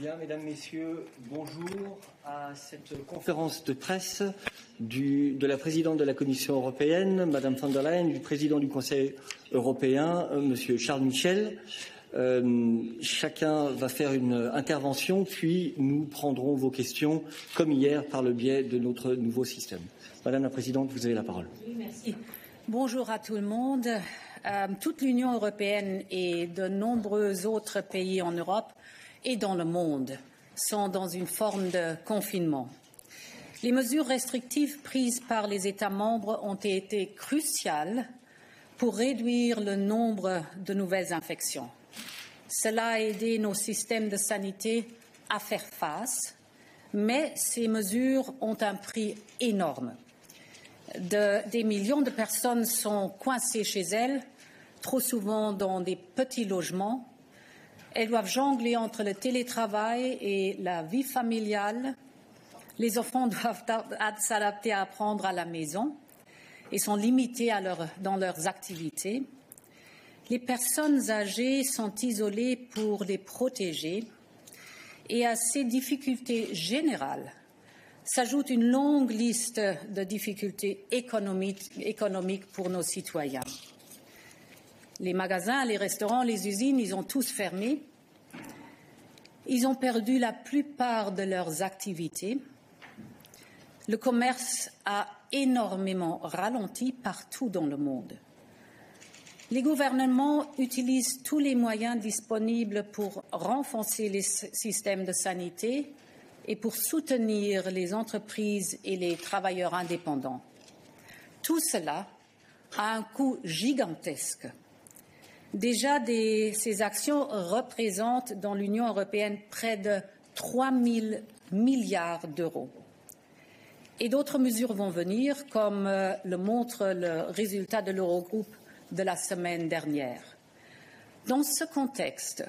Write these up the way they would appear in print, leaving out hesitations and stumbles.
Bien, mesdames, messieurs, bonjour à cette conférence de presse de la présidente de la Commission européenne, Madame von der Leyen, du président du Conseil européen, Monsieur Charles Michel. Chacun va faire une intervention, puis nous prendrons vos questions, comme hier, par le biais de notre nouveau système. Madame la Présidente, vous avez la parole. Oui, merci. Bonjour à tout le monde. Toute l'Union européenne et de nombreux autres pays en Europe et dans le monde sont dans une forme de confinement. Les mesures restrictives prises par les États membres ont été cruciales pour réduire le nombre de nouvelles infections. Cela a aidé nos systèmes de santé à faire face, mais ces mesures ont un prix énorme. Des millions de personnes sont coincées chez elles, trop souvent dans des petits logements. Elles doivent jongler entre le télétravail et la vie familiale. Les enfants doivent s'adapter à apprendre à la maison et sont limités dans leurs activités. Les personnes âgées sont isolées pour les protéger. Et à ces difficultés générales s'ajoute une longue liste de difficultés économiques pour nos citoyens. Les magasins, les restaurants, les usines, ils ont tous fermé. Ils ont perdu la plupart de leurs activités. Le commerce a énormément ralenti partout dans le monde. Les gouvernements utilisent tous les moyens disponibles pour renforcer les systèmes de santé et pour soutenir les entreprises et les travailleurs indépendants. Tout cela a un coût gigantesque. Déjà, ces actions représentent dans l'Union européenne près de 3 000 milliards d'euros. Et d'autres mesures vont venir, comme le montre le résultat de l'Eurogroupe de la semaine dernière. Dans ce contexte,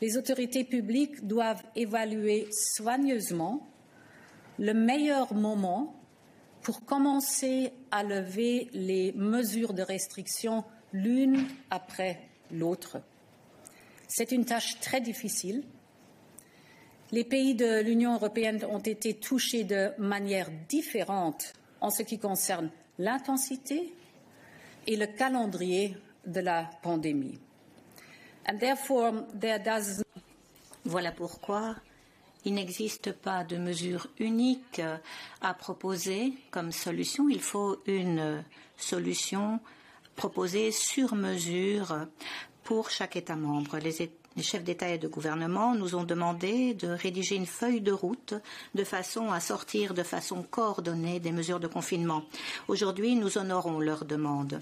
les autorités publiques doivent évaluer soigneusement le meilleur moment pour commencer à lever les mesures de restriction l'une après l'autre. C'est une tâche très difficile. Les pays de l'Union européenne ont été touchés de manière différente en ce qui concerne l'intensité et le calendrier de la pandémie. Voilà pourquoi il n'existe pas de mesure unique à proposer comme solution. Il faut une solution proposée sur mesure pour chaque État membre. Les chefs d'État et de gouvernement nous ont demandé de rédiger une feuille de route de façon à sortir de façon coordonnée des mesures de confinement. Aujourd'hui, nous honorons leur demande.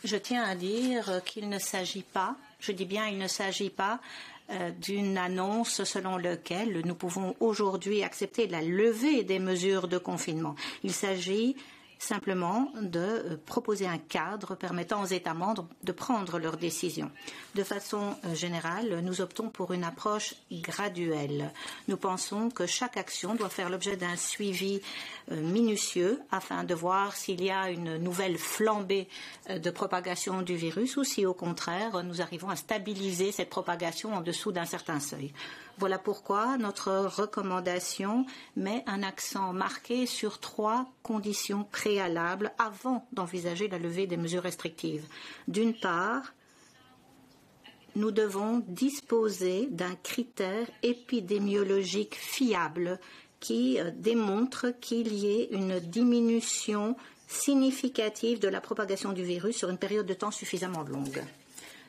Je tiens à dire qu'il ne s'agit pas, je dis bien il ne s'agit pas d'une annonce selon laquelle nous pouvons aujourd'hui accepter la levée des mesures de confinement. Il s'agit simplement de proposer un cadre permettant aux États membres de prendre leurs décisions. De façon générale, nous optons pour une approche graduelle. Nous pensons que chaque action doit faire l'objet d'un suivi minutieux afin de voir s'il y a une nouvelle flambée de propagation du virus ou si, au contraire, nous arrivons à stabiliser cette propagation en dessous d'un certain seuil. Voilà pourquoi notre recommandation met un accent marqué sur 3 conditions préalables avant d'envisager la levée des mesures restrictives. D'une part, nous devons disposer d'un critère épidémiologique fiable qui démontre qu'il y ait une diminution significative de la propagation du virus sur une période de temps suffisamment longue.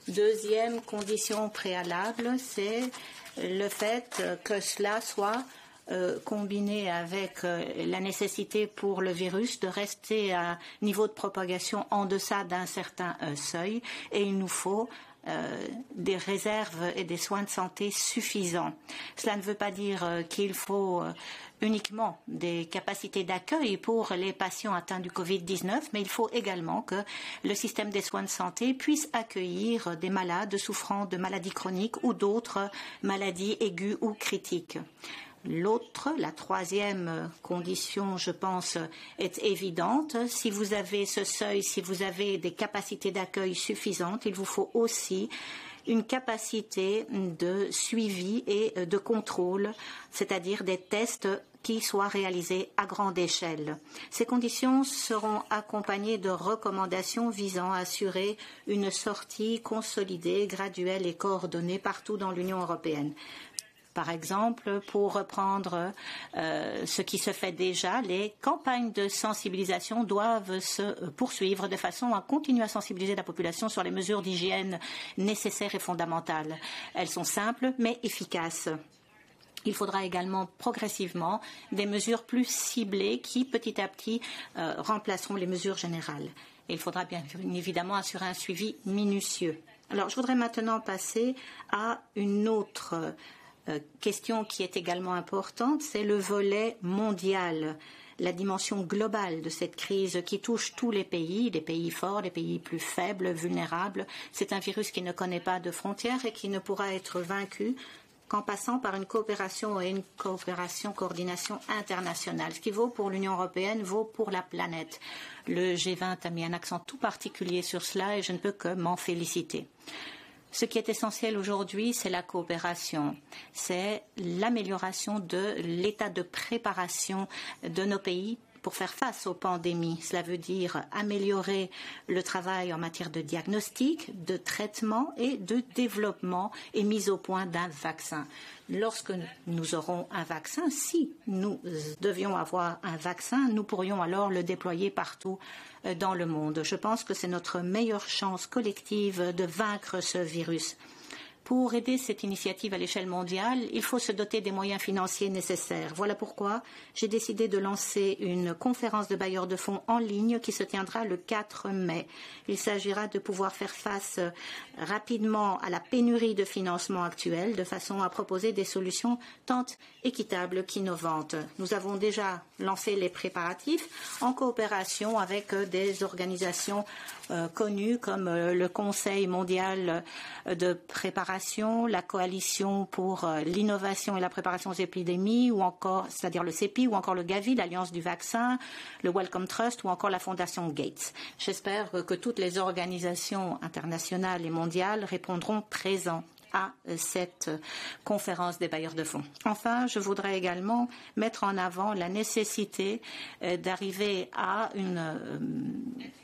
Deuxième condition préalable, c'est le fait que cela soit combiné avec la nécessité pour le virus de rester à un niveau de propagation en deçà d'un certain seuil, et il nous faut des réserves et des soins de santé suffisants. Cela ne veut pas dire qu'il faut uniquement des capacités d'accueil pour les patients atteints du Covid-19, mais il faut également que le système des soins de santé puisse accueillir des malades souffrant de maladies chroniques ou d'autres maladies aiguës ou critiques. La troisième condition, je pense, est évidente. Si vous avez ce seuil, si vous avez des capacités d'accueil suffisantes, il vous faut aussi une capacité de suivi et de contrôle, c'est-à-dire des tests qui soient réalisés à grande échelle. Ces conditions seront accompagnées de recommandations visant à assurer une sortie consolidée, graduelle et coordonnée partout dans l'Union européenne. Par exemple, pour reprendre ce qui se fait déjà, les campagnes de sensibilisation doivent se poursuivre de façon à continuer à sensibiliser la population sur les mesures d'hygiène nécessaires et fondamentales. Elles sont simples mais efficaces. Il faudra également progressivement des mesures plus ciblées qui, petit à petit, remplaceront les mesures générales. Et il faudra bien évidemment assurer un suivi minutieux. Alors, je voudrais maintenant passer à une autre question qui est également importante, c'est le volet mondial, la dimension globale de cette crise qui touche tous les pays forts, les pays plus faibles, vulnérables. C'est un virus qui ne connaît pas de frontières et qui ne pourra être vaincu qu'en passant par une coopération et une coordination internationale. Ce qui vaut pour l'Union européenne vaut pour la planète. Le G20 a mis un accent tout particulier sur cela et je ne peux que m'en féliciter. Ce qui est essentiel aujourd'hui, c'est la coopération, c'est l'amélioration de l'état de préparation de nos pays pour faire face aux pandémies. Cela veut dire améliorer le travail en matière de diagnostic, de traitement et de développement et mise au point d'un vaccin. Lorsque nous aurons un vaccin, si nous devions avoir un vaccin, nous pourrions alors le déployer partout dans le monde. Je pense que c'est notre meilleure chance collective de vaincre ce virus. Pour aider cette initiative à l'échelle mondiale, il faut se doter des moyens financiers nécessaires. Voilà pourquoi j'ai décidé de lancer une conférence de bailleurs de fonds en ligne qui se tiendra le 4 mai. Il s'agira de pouvoir faire face rapidement à la pénurie de financement actuelle de façon à proposer des solutions tant équitables qu'innovantes. Nous avons déjà lancé les préparatifs en coopération avec des organisations connues comme le Conseil mondial de préparation, la Coalition pour l'innovation et la préparation aux épidémies, ou encore, c'est-à-dire le CEPI, ou encore le Gavi, l'Alliance du vaccin, le Wellcome Trust, ou encore la Fondation Gates. J'espère que toutes les organisations internationales et mondiales répondront présents à cette conférence des bailleurs de fonds. Enfin, je voudrais également mettre en avant la nécessité d'arriver à une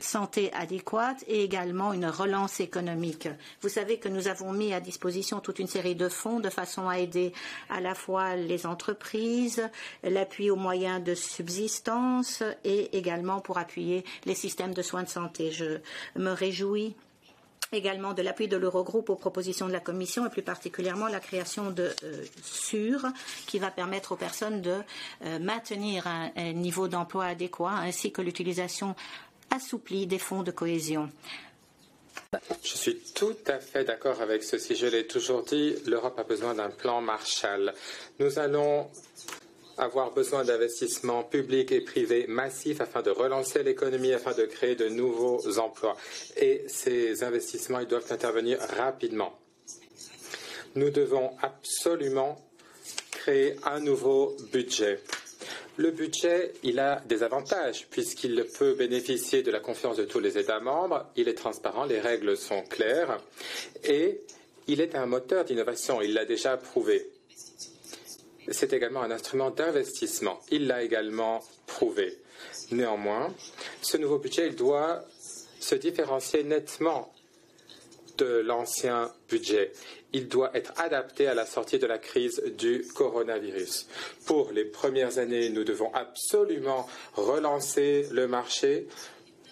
santé adéquate et également une relance économique. Vous savez que nous avons mis à disposition toute une série de fonds de façon à aider à la fois les entreprises, l'appui aux moyens de subsistance et également pour appuyer les systèmes de soins de santé. Je me réjouis également de l'appui de l'Eurogroupe aux propositions de la Commission et plus particulièrement la création de SUR qui va permettre aux personnes de maintenir un niveau d'emploi adéquat ainsi que l'utilisation assouplie des fonds de cohésion. Je suis tout à fait d'accord avec ceci. Je l'ai toujours dit, l'Europe a besoin d'un plan Marshall. Nous allons avoir besoin d'investissements publics et privés massifs afin de relancer l'économie, afin de créer de nouveaux emplois. Et ces investissements, ils doivent intervenir rapidement. Nous devons absolument créer un nouveau budget. Le budget, il a des avantages puisqu'il peut bénéficier de la confiance de tous les États membres, il est transparent, les règles sont claires et il est un moteur d'innovation, il l'a déjà prouvé. C'est également un instrument d'investissement. Il l'a également prouvé. Néanmoins, ce nouveau budget il doit se différencier nettement de l'ancien budget. Il doit être adapté à la sortie de la crise du coronavirus. Pour les premières années, nous devons absolument relancer le marché.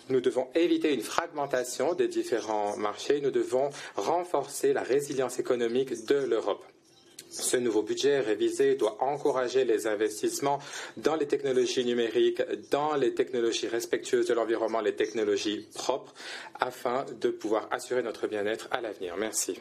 Nous devons éviter une fragmentation des différents marchés. Nous devons renforcer la résilience économique de l'Europe. Ce nouveau budget révisé doit encourager les investissements dans les technologies numériques, dans les technologies respectueuses de l'environnement, les technologies propres, afin de pouvoir assurer notre bien-être à l'avenir. Merci.